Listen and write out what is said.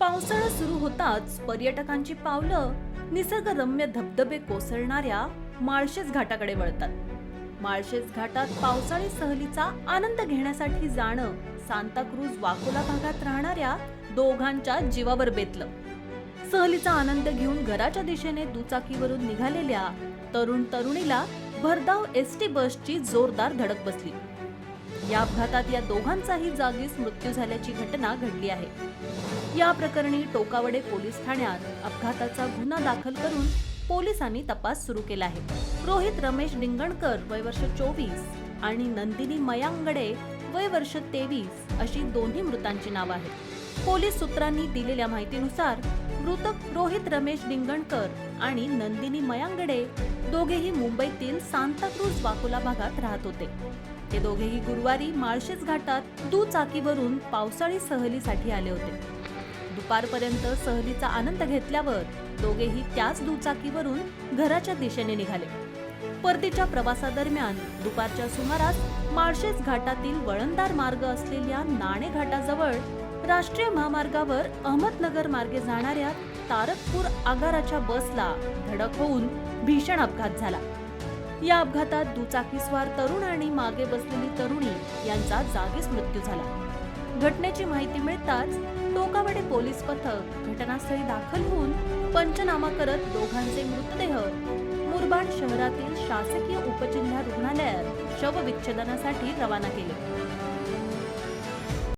पावसाळा सुरू होताच पर्यटकांची पावलं निसर्गरम्य धबधबे कोसळणाऱ्या माळशेज घाटाकडे वळतात। माळशेज घाटात पावसाळी सहलीचा आनंद घेण्यासाठी जाणं सांताक्रूज वाकोला भागात राहणाऱ्या दोघांच्या जीवावर बेतलं। सहलीचा आनंद घेऊन घराच्या दिशेने दुचाकीवरून निघालेल्या तरुण तरुणीला भरधाव एसटी बसची जोरदार धडक बसली। या अपघातात या दोघांचाही जागीच मृत्यू झाल्याची घटना घडली आहे। या प्रकरणी टोकावडे पोलीस ठाण्यात अपघाताचा गुन्हा दाखल करून पोलिसांनी तपास सुरू केला आहे। रोहित रमेश डिंगणकर वय वर्ष 24 आणि नंदिनी मयांगडे वय वर्ष 23 अशी दोन्ही मृतांची नावे आहेत। पोलीस सूत्रांनी दिलेल्या माहितीनुसार मृतक रोहित रमेश डिंगणकर आणि नंदिनी मयांगडे दोघेही मुंबईतील सांताक्रूज वाकोला भागात राहत होते। ते दोघेही गुरुवारी माळशेज घाटात दुचाकीवरून पावसाळी सहलीसाठी आले होते। दुपारपर्यंत सहलीचा आनंद घेतल्यावर दोघेही त्याच दुचाकीवरून घराच्या दिशेने निघाले। परतीच्या प्रवासादरम्यान दुपारच्या सुमारास माळशेज घाटातील वळणदार मार्ग असलेल्या नाणे घाटाजवळ राष्ट्रीय महामार्गावर अहमदनगर मार्गे जाणाऱ्या तारकपूर आगाराच्या बसला धडक होऊन भीषण अपघात झाला। या अपघातात दुचाकीस्वार तरुण आणि मागे बसलेली तरुणी यांचा जागीच मृत्यू झाला। घटनेची माहिती मिळताच टोकावडे पोलीस पथक घटनास्थळी दाखल होऊन पंचनामा करत दोघांचे मृतदेह मुरबाड शहरातील शासकीय उपजिल्हा रुग्णालयात शवविच्छेदनासाठी रवाना केले।